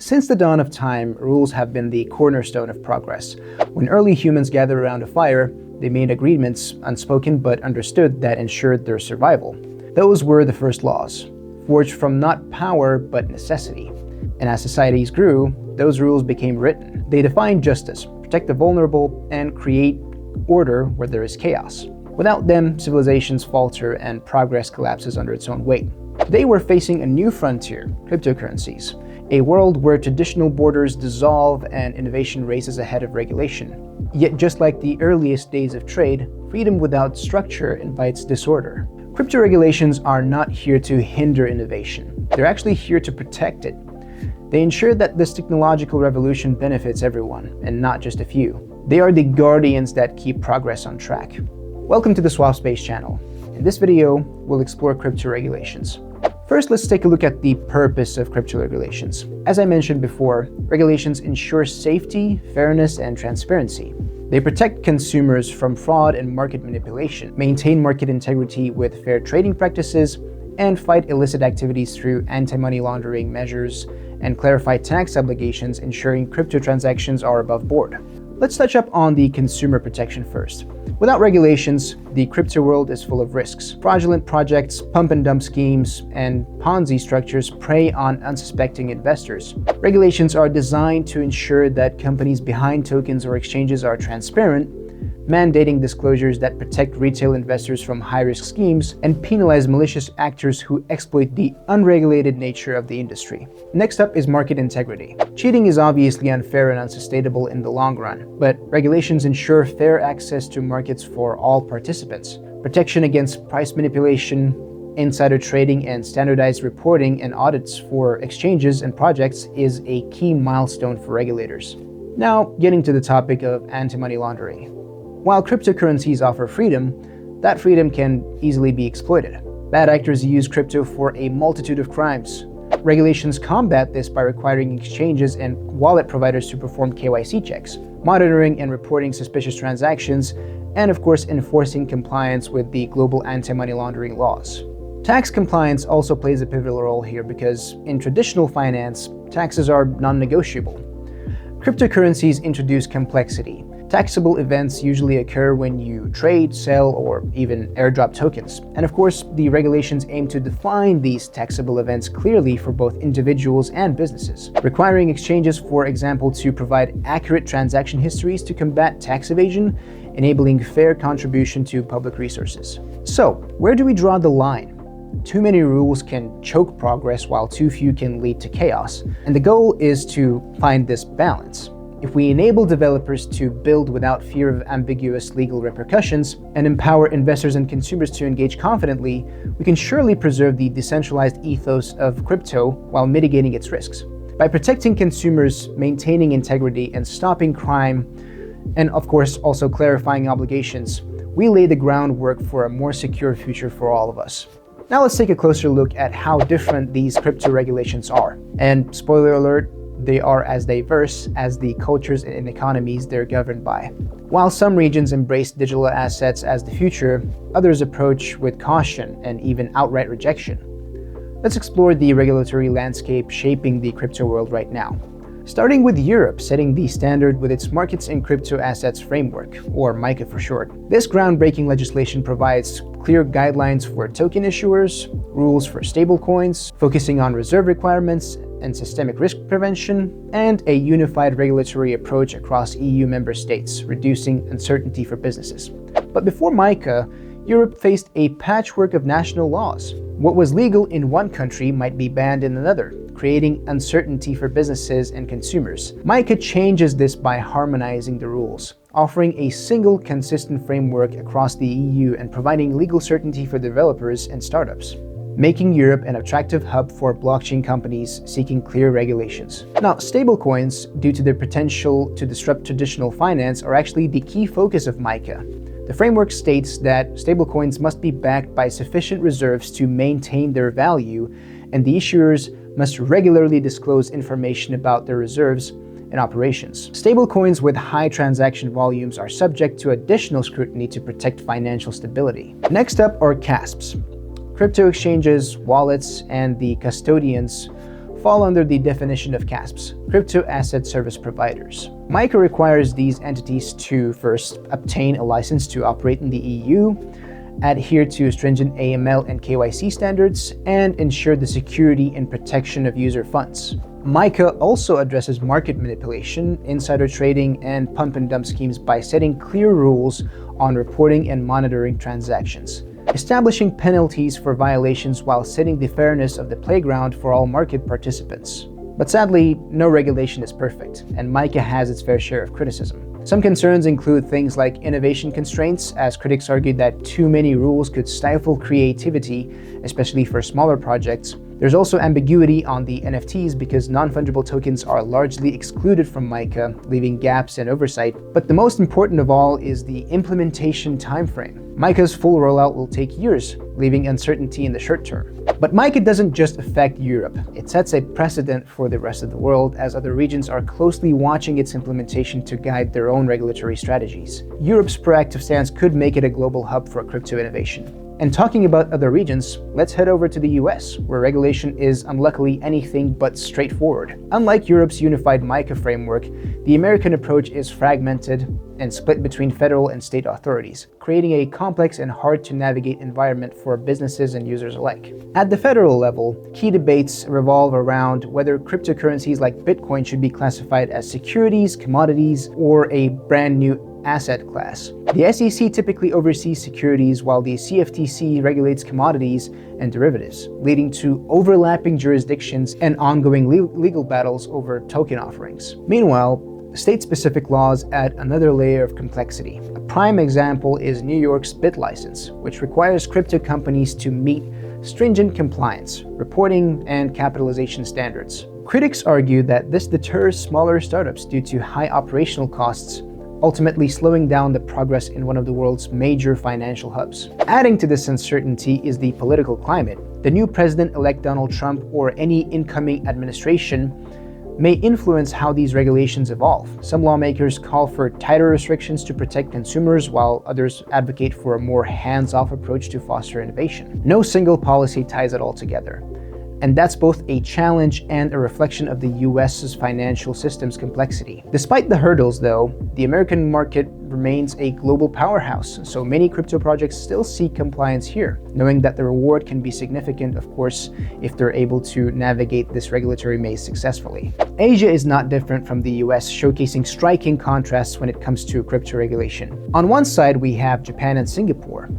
Since the dawn of time, rules have been the cornerstone of progress. When early humans gathered around a fire, they made agreements, unspoken but understood, that ensured their survival. Those were the first laws, forged from not power but necessity. And as societies grew, those rules became written. They defined justice, protect the vulnerable, and create order where there is chaos. Without them, civilizations falter and progress collapses under its own weight. Today we're facing a new frontier, cryptocurrencies, a world where traditional borders dissolve and innovation races ahead of regulation. Yet just like the earliest days of trade, freedom without structure invites disorder. Crypto regulations are not here to hinder innovation. They're actually here to protect it. They ensure that this technological revolution benefits everyone, and not just a few. They are the guardians that keep progress on track. Welcome to the Swap Space channel. In this video, we'll explore crypto regulations. First, let's take a look at the purpose of crypto regulations. As I mentioned before, regulations ensure safety, fairness, and transparency. They protect consumers from fraud and market manipulation, maintain market integrity with fair trading practices, and fight illicit activities through anti-money laundering measures, and clarify tax obligations, ensuring crypto transactions are above board. Let's touch up on the consumer protection first. Without regulations, the crypto world is full of risks. Fraudulent projects, pump and dump schemes, and Ponzi structures prey on unsuspecting investors. Regulations are designed to ensure that companies behind tokens or exchanges are transparent, mandating disclosures that protect retail investors from high-risk schemes and penalize malicious actors who exploit the unregulated nature of the industry. Next up is market integrity. Cheating is obviously unfair and unsustainable in the long run, but regulations ensure fair access to markets for all participants. Protection against price manipulation, insider trading, and standardized reporting and audits for exchanges and projects is a key milestone for regulators. Now, getting to the topic of anti-money laundering. While cryptocurrencies offer freedom, that freedom can easily be exploited. Bad actors use crypto for a multitude of crimes. Regulations combat this by requiring exchanges and wallet providers to perform KYC checks, monitoring and reporting suspicious transactions, and of course enforcing compliance with the global anti-money laundering laws. Tax compliance also plays a pivotal role here because in traditional finance, taxes are non-negotiable. Cryptocurrencies introduce complexity. Taxable events usually occur when you trade, sell, or even airdrop tokens. And of course, the regulations aim to define these taxable events clearly for both individuals and businesses, requiring exchanges, for example, to provide accurate transaction histories to combat tax evasion, enabling fair contribution to public resources. So, where do we draw the line? Too many rules can choke progress while too few can lead to chaos. And the goal is to find this balance. If we enable developers to build without fear of ambiguous legal repercussions and empower investors and consumers to engage confidently, we can surely preserve the decentralized ethos of crypto while mitigating its risks. By protecting consumers, maintaining integrity, and stopping crime, and of course also clarifying obligations, we lay the groundwork for a more secure future for all of us. Now let's take a closer look at how different these crypto regulations are. And spoiler alert, they are as diverse as the cultures and economies they're governed by. While some regions embrace digital assets as the future, others approach with caution and even outright rejection. Let's explore the regulatory landscape shaping the crypto world right now. Starting with Europe setting the standard with its Markets in Crypto Assets Framework, or MiCA for short. This groundbreaking legislation provides clear guidelines for token issuers, rules for stablecoins, focusing on reserve requirements and systemic risk prevention, and a unified regulatory approach across EU member states, reducing uncertainty for businesses. But before MiCA, Europe faced a patchwork of national laws. What was legal in one country might be banned in another, creating uncertainty for businesses and consumers. MiCA changes this by harmonizing the rules, offering a single consistent framework across the EU and providing legal certainty for developers and startups, making Europe an attractive hub for blockchain companies seeking clear regulations. Now, stablecoins, due to their potential to disrupt traditional finance, are actually the key focus of MiCA. The framework states that stablecoins must be backed by sufficient reserves to maintain their value, and the issuers must regularly disclose information about their reserves and operations. Stablecoins with high transaction volumes are subject to additional scrutiny to protect financial stability. Next up are CASPs, crypto exchanges, wallets, and the custodians fall under the definition of CASPs, Crypto Asset Service Providers. MiCA requires these entities to first obtain a license to operate in the EU, adhere to stringent AML and KYC standards, and ensure the security and protection of user funds. MiCA also addresses market manipulation, insider trading, and pump and dump schemes by setting clear rules on reporting and monitoring transactions, establishing penalties for violations while setting the fairness of the playground for all market participants. But sadly, no regulation is perfect, and MiCA has its fair share of criticism. Some concerns include things like innovation constraints, as critics argue that too many rules could stifle creativity, especially for smaller projects. There's also ambiguity on the NFTs because non-fungible tokens are largely excluded from MiCA, leaving gaps in oversight. But the most important of all is the implementation timeframe. MiCA's full rollout will take years, leaving uncertainty in the short term. But MiCA doesn't just affect Europe. It sets a precedent for the rest of the world, as other regions are closely watching its implementation to guide their own regulatory strategies. Europe's proactive stance could make it a global hub for crypto innovation. And talking about other regions, let's head over to the US, where regulation is unluckily anything but straightforward. Unlike Europe's unified MiCA framework, the American approach is fragmented and split between federal and state authorities, creating a complex and hard-to-navigate environment for businesses and users alike. At the federal level, key debates revolve around whether cryptocurrencies like Bitcoin should be classified as securities, commodities, or a brand new asset class. The SEC typically oversees securities, while the CFTC regulates commodities and derivatives, leading to overlapping jurisdictions and ongoing legal battles over token offerings. Meanwhile, state-specific laws add another layer of complexity. A prime example is New York's BitLicense, which requires crypto companies to meet stringent compliance, reporting, and capitalization standards. Critics argue that this deters smaller startups due to high operational costs, ultimately slowing down the progress in one of the world's major financial hubs. Adding to this uncertainty is the political climate. The new president-elect Donald Trump or any incoming administration may influence how these regulations evolve. Some lawmakers call for tighter restrictions to protect consumers, while others advocate for a more hands-off approach to foster innovation. No single policy ties it all together. And that's both a challenge and a reflection of the US's financial system's complexity. Despite the hurdles, though, the American market remains a global powerhouse, so many crypto projects still seek compliance here, knowing that the reward can be significant, of course, if they're able to navigate this regulatory maze successfully. Asia is not different from the US, showcasing striking contrasts when it comes to crypto regulation. On one side, we have Japan and Singapore.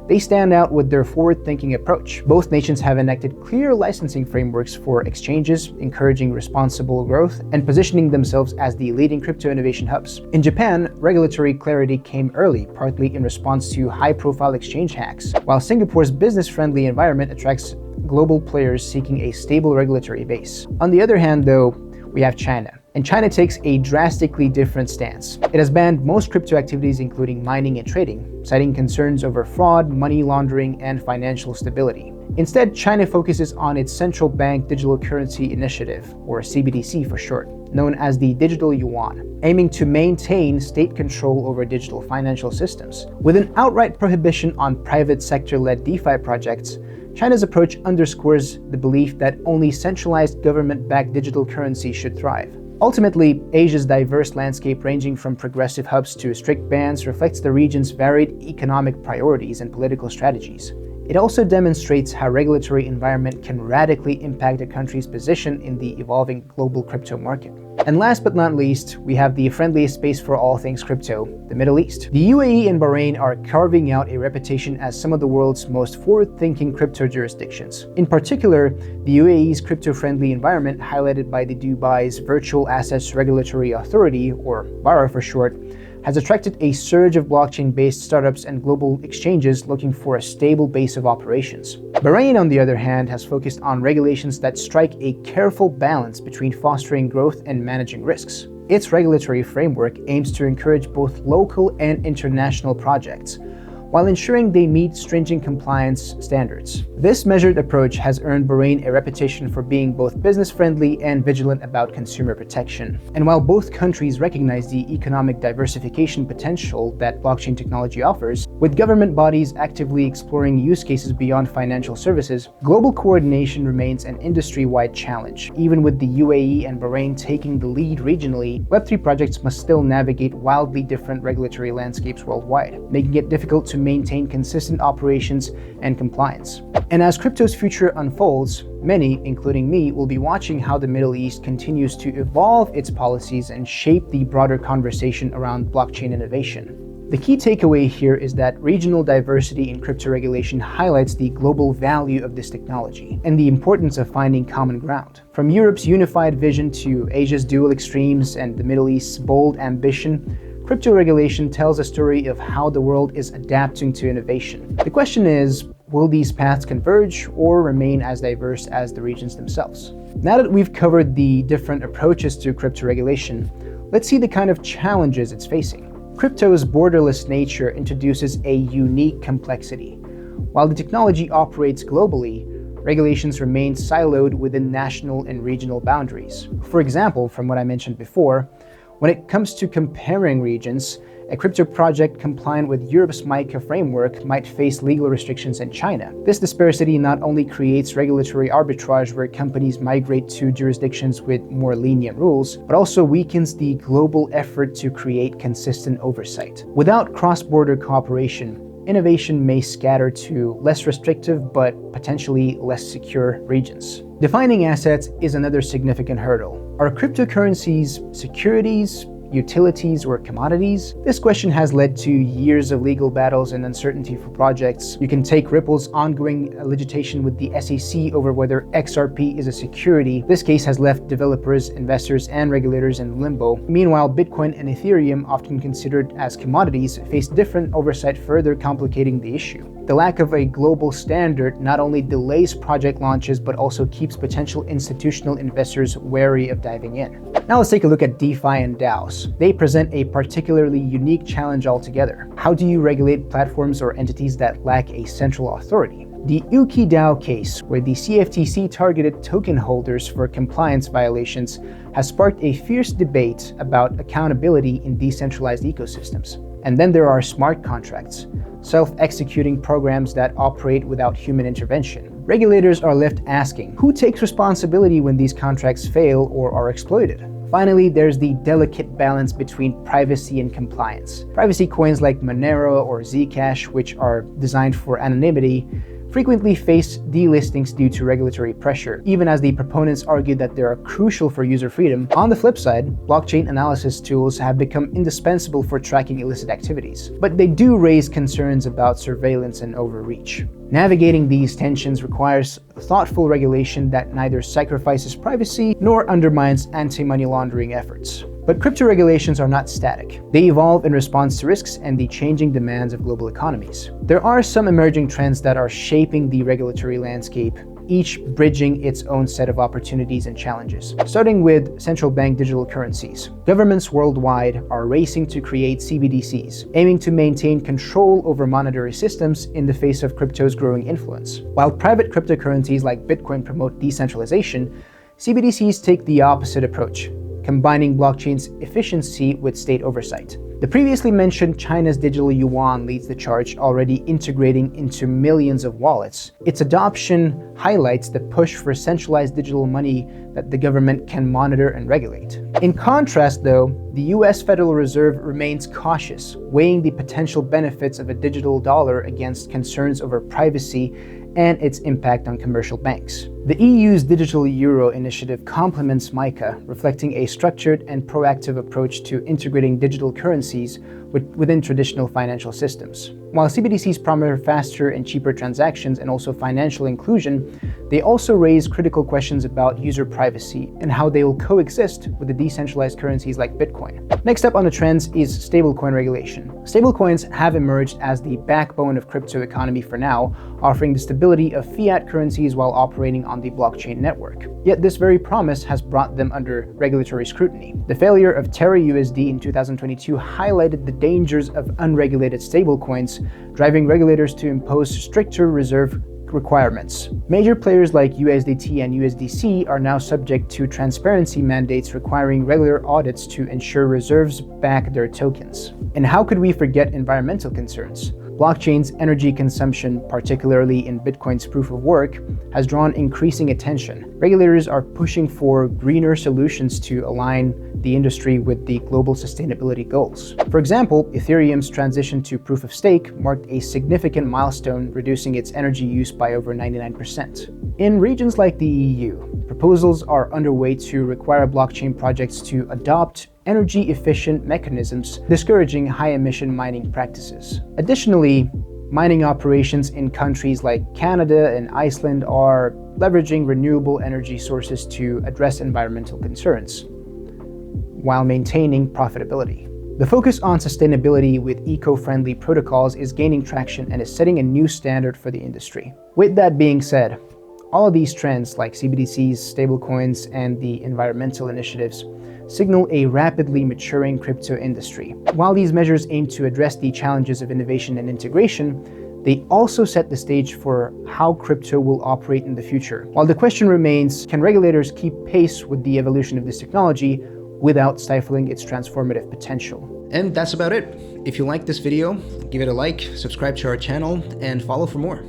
They stand out with their forward-thinking approach. Both nations have enacted clear licensing frameworks for exchanges, encouraging responsible growth and positioning themselves as the leading crypto innovation hubs. In Japan, regulatory clarity came early, partly in response to high-profile exchange hacks, while Singapore's business-friendly environment attracts global players seeking a stable regulatory base. On the other hand, though, we have China. And China takes a drastically different stance. It has banned most crypto activities, including mining and trading, citing concerns over fraud, money laundering, and financial stability. Instead, China focuses on its Central Bank Digital Currency Initiative, or CBDC for short, known as the digital yuan, aiming to maintain state control over digital financial systems. With an outright prohibition on private sector-led DeFi projects, China's approach underscores the belief that only centralized government-backed digital currency should thrive. Ultimately, Asia's diverse landscape, ranging from progressive hubs to strict bans, reflects the region's varied economic priorities and political strategies. It also demonstrates how regulatory environment can radically impact a country's position in the evolving global crypto market. And last but not least, we have the friendliest space for all things crypto, the Middle East. The UAE and Bahrain are carving out a reputation as some of the world's most forward-thinking crypto jurisdictions. In particular, the UAE's crypto-friendly environment, highlighted by the Dubai's Virtual Assets Regulatory Authority, or VARA for short, has attracted a surge of blockchain-based startups and global exchanges looking for a stable base of operations. Bahrain, on the other hand, has focused on regulations that strike a careful balance between fostering growth and managing risks. Its regulatory framework aims to encourage both local and international projects, while ensuring they meet stringent compliance standards. This measured approach has earned Bahrain a reputation for being both business-friendly and vigilant about consumer protection. And while both countries recognize the economic diversification potential that blockchain technology offers, with government bodies actively exploring use cases beyond financial services, global coordination remains an industry-wide challenge. Even with the UAE and Bahrain taking the lead regionally, Web3 projects must still navigate wildly different regulatory landscapes worldwide, making it difficult to maintain consistent operations and compliance. And as crypto's future unfolds, many, including me, will be watching how the Middle East continues to evolve its policies and shape the broader conversation around blockchain innovation. The key takeaway here is that regional diversity in crypto regulation highlights the global value of this technology and the importance of finding common ground. From Europe's unified vision to Asia's dual extremes and the Middle East's bold ambition, crypto regulation tells a story of how the world is adapting to innovation. The question is, will these paths converge or remain as diverse as the regions themselves? Now that we've covered the different approaches to crypto regulation, let's see the kind of challenges it's facing. Crypto's borderless nature introduces a unique complexity. While the technology operates globally, regulations remain siloed within national and regional boundaries. For example, from what I mentioned before, when it comes to comparing regions, a crypto project compliant with Europe's MiCA framework might face legal restrictions in China. This disparity not only creates regulatory arbitrage where companies migrate to jurisdictions with more lenient rules, but also weakens the global effort to create consistent oversight. Without cross-border cooperation, innovation may scatter to less restrictive but potentially less secure regions. Defining assets is another significant hurdle. Are cryptocurrencies securities, utilities, or commodities? This question has led to years of legal battles and uncertainty for projects. You can take Ripple's ongoing litigation with the SEC over whether XRP is a security. This case has left developers, investors, and regulators in limbo. Meanwhile, Bitcoin and Ethereum, often considered as commodities, face different oversight, further complicating the issue. The lack of a global standard not only delays project launches, but also keeps potential institutional investors wary of diving in. Now let's take a look at DeFi and DAOs. They present a particularly unique challenge altogether. How do you regulate platforms or entities that lack a central authority? The Uki DAO case, where the CFTC targeted token holders for compliance violations, has sparked a fierce debate about accountability in decentralized ecosystems. And then there are smart contracts, self-executing programs that operate without human intervention. Regulators are left asking, who takes responsibility when these contracts fail or are exploited? Finally, there's the delicate balance between privacy and compliance. Privacy coins like Monero or Zcash, which are designed for anonymity, frequently face delistings due to regulatory pressure, even as the proponents argue that they are crucial for user freedom. On the flip side, blockchain analysis tools have become indispensable for tracking illicit activities, but they do raise concerns about surveillance and overreach. Navigating these tensions requires thoughtful regulation that neither sacrifices privacy nor undermines anti-money laundering efforts. But crypto regulations are not static. They evolve in response to risks and the changing demands of global economies. There are some emerging trends that are shaping the regulatory landscape, each bridging its own set of opportunities and challenges. Starting with central bank digital currencies. Governments worldwide are racing to create CBDCs, aiming to maintain control over monetary systems in the face of crypto's growing influence. While private cryptocurrencies like Bitcoin promote decentralization, CBDCs take the opposite approach, combining blockchain's efficiency with state oversight. The previously mentioned China's digital yuan leads the charge, already integrating into millions of wallets. Its adoption highlights the push for centralized digital money that the government can monitor and regulate. In contrast, though, the US Federal Reserve remains cautious, weighing the potential benefits of a digital dollar against concerns over privacy and its impact on commercial banks. The EU's digital euro initiative complements MiCA, reflecting a structured and proactive approach to integrating digital currencies within traditional financial systems. While CBDCs promote faster and cheaper transactions and also financial inclusion, They also raise critical questions about user privacy and how they will coexist with the decentralized currencies like Bitcoin. Next up on the trends is stablecoin regulation. Stablecoins have emerged as the backbone of crypto economy for now, offering the stability of fiat currencies while operating on the blockchain network. Yet this very promise has brought them under regulatory scrutiny. The failure of Terra USD in 2022 highlighted the dangers of unregulated stablecoins, driving regulators to impose stricter reserve requirements. Major players like USDT and USDC are now subject to transparency mandates requiring regular audits to ensure reserves back their tokens. And how could we forget environmental concerns? Blockchain's energy consumption, particularly in Bitcoin's proof of work, has drawn increasing attention. Regulators are pushing for greener solutions to align the industry with the global sustainability goals. For example, Ethereum's transition to proof of stake marked a significant milestone, reducing its energy use by over 99%. In regions like the EU, proposals are underway to require blockchain projects to adopt energy-efficient mechanisms, discouraging high-emission mining practices. Additionally, mining operations in countries like Canada and Iceland are leveraging renewable energy sources to address environmental concerns, while maintaining profitability. The focus on sustainability with eco-friendly protocols is gaining traction and is setting a new standard for the industry. With that being said, all of these trends like CBDCs, stablecoins, and the environmental initiatives signal a rapidly maturing crypto industry. While these measures aim to address the challenges of innovation and integration, they also set the stage for how crypto will operate in the future. While the question remains, can regulators keep pace with the evolution of this technology without stifling its transformative potential? And that's about it. If you like this video, give it a like, subscribe to our channel, and follow for more.